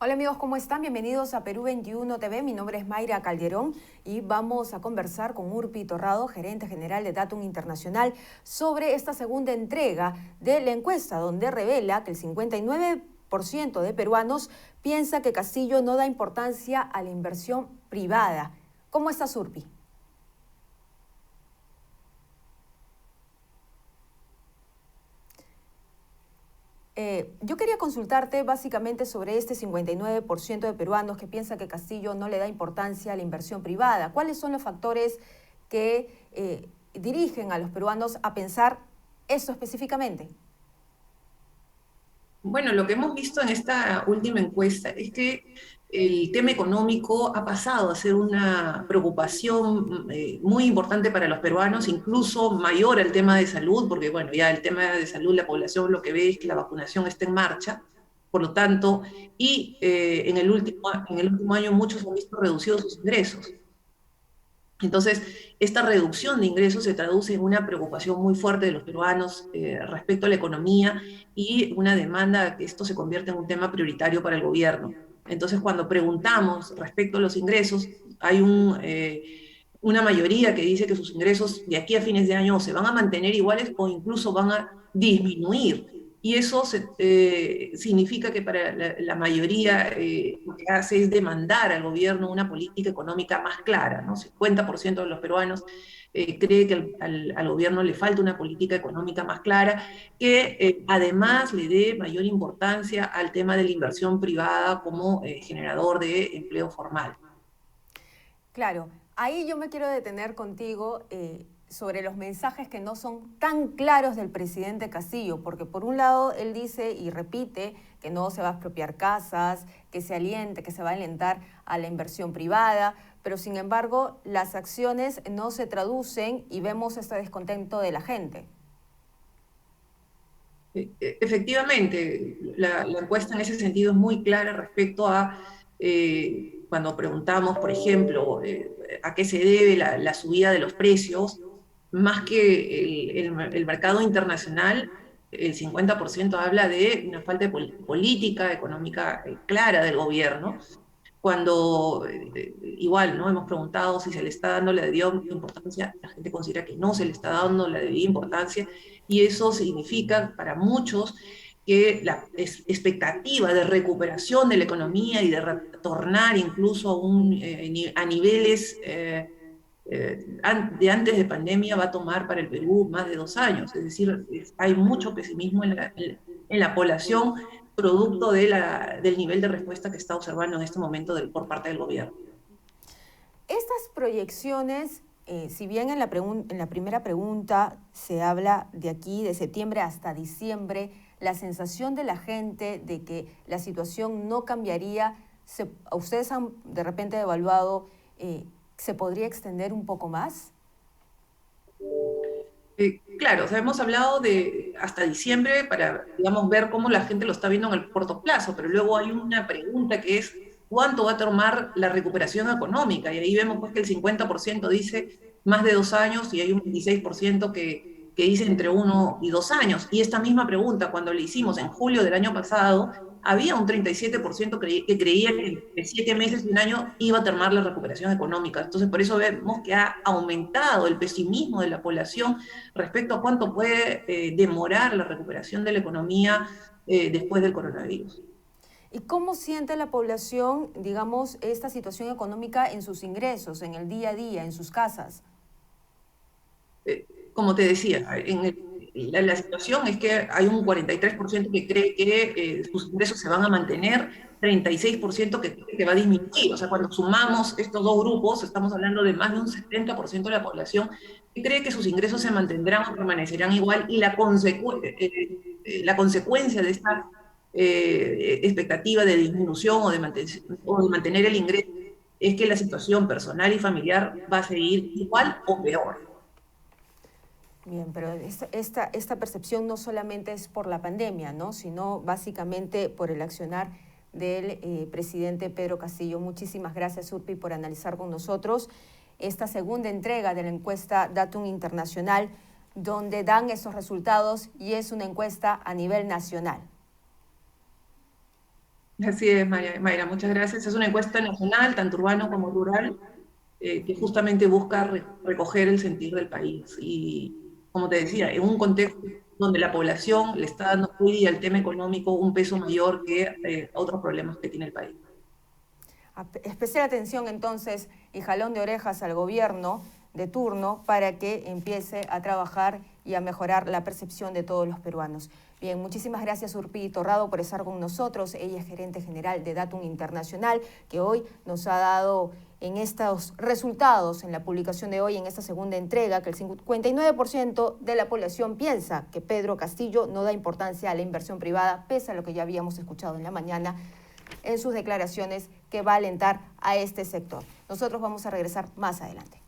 Hola amigos, ¿cómo están? Bienvenidos a Perú 21 TV. Mi nombre es Mayra Calderón y vamos a conversar con Urpi Torrado, gerente general de Datum Internacional, sobre esta segunda entrega de la encuesta, donde revela que el 59% de peruanos piensa que Castillo no da importancia a la inversión privada. ¿Cómo estás, Urpi? Yo quería consultarte básicamente sobre este 59% de peruanos que piensa que Castillo no le da importancia a la inversión privada. ¿Cuáles son los factores que dirigen a los peruanos a pensar esto específicamente? Bueno, lo que hemos visto en esta última encuesta es que el tema económico ha pasado a ser una preocupación muy importante para los peruanos, incluso mayor al tema de salud, porque bueno, ya el tema de salud, la población lo que ve es que la vacunación está en marcha, por lo tanto, y en el último año muchos han visto reducidos sus ingresos. Entonces, esta reducción de ingresos se traduce en una preocupación muy fuerte de los peruanos respecto a la economía y una demanda que esto se convierta en un tema prioritario para el gobierno. Entonces, cuando preguntamos respecto a los ingresos, hay una mayoría que dice que sus ingresos de aquí a fines de año se van a mantener iguales o incluso van a disminuir. Y eso significa que para la mayoría lo que hace es demandar al gobierno una política económica más clara, ¿no? 50% de los peruanos cree que al gobierno le falta una política económica más clara, que además le dé mayor importancia al tema de la inversión privada como generador de empleo formal. Claro, ahí yo me quiero detener contigo sobre los mensajes que no son tan claros del presidente Castillo, porque por un lado él dice y repite que no se va a expropiar casas, que se aliente, que se va a alentar a la inversión privada, pero sin embargo las acciones no se traducen y vemos este descontento de la gente. Efectivamente, la encuesta en ese sentido es muy clara respecto a cuando preguntamos, por ejemplo, a qué se debe la subida de los precios, más que el mercado internacional, el 50% habla de una falta de política económica clara del gobierno cuando igual, ¿no? Hemos preguntado si se le está dando la debida importancia, la gente considera que no se le está dando la debida importancia, y eso significa para muchos que la expectativa de recuperación de la economía y de retornar incluso a niveles de antes de pandemia va a tomar para el Perú más de 2 años. Es decir, hay mucho pesimismo en la población producto del nivel de respuesta que está observando en este momento por parte del gobierno. Estas proyecciones, si bien en la primera pregunta se habla de aquí, de septiembre hasta diciembre, la sensación de la gente de que la situación no cambiaría, ¿ustedes han de repente evaluado, se podría extender un poco más? Claro, o sea, hemos hablado de hasta diciembre para, digamos, ver cómo la gente lo está viendo en el corto plazo, pero luego hay una pregunta que es ¿cuánto va a tomar la recuperación económica? Y ahí vemos pues que el 50% dice más de 2 años y hay un 26% que dice entre 1 y 2 años. Y esta misma pregunta, cuando le hicimos en julio del año pasado, había un 37% que creía que en 7 meses y un año iba a terminar la recuperación económica. Entonces, por eso vemos que ha aumentado el pesimismo de la población respecto a cuánto puede demorar la recuperación de la economía después del coronavirus. ¿Y cómo siente la población, digamos, esta situación económica en sus ingresos, en el día a día, en sus casas? Como te decía, la situación es que hay un 43% que cree que sus ingresos se van a mantener, 36% que cree que va a disminuir. O sea, cuando sumamos estos dos grupos, estamos hablando de más de un 70% de la población que cree que sus ingresos se mantendrán o permanecerán igual y la consecuencia de esta expectativa de disminución o de mantener el ingreso es que la situación personal y familiar va a seguir igual o peor. Bien, pero esta percepción no solamente es por la pandemia, ¿no? Sino básicamente por el accionar del presidente Pedro Castillo. Muchísimas gracias, Urpi, por analizar con nosotros esta segunda entrega de la encuesta Datum Internacional, donde dan esos resultados y es una encuesta a nivel nacional. Así es, Mayra, muchas gracias. Es una encuesta nacional, tanto urbano como rural, que justamente busca recoger el sentir del país. Y como te decía, en un contexto donde la población le está dando hoy al tema económico un peso mayor que otros problemas que tiene el país. Especial atención entonces y jalón de orejas al gobierno de turno para que empiece a trabajar y a mejorar la percepción de todos los peruanos. Bien, muchísimas gracias Urpi Torrado por estar con nosotros. Ella es gerente general de Datum Internacional, que hoy nos ha dado en estos resultados, en la publicación de hoy, en esta segunda entrega, que el 59% de la población piensa que Pedro Castillo no da importancia a la inversión privada, pese a lo que ya habíamos escuchado en la mañana en sus declaraciones, que va a alentar a este sector. Nosotros vamos a regresar más adelante.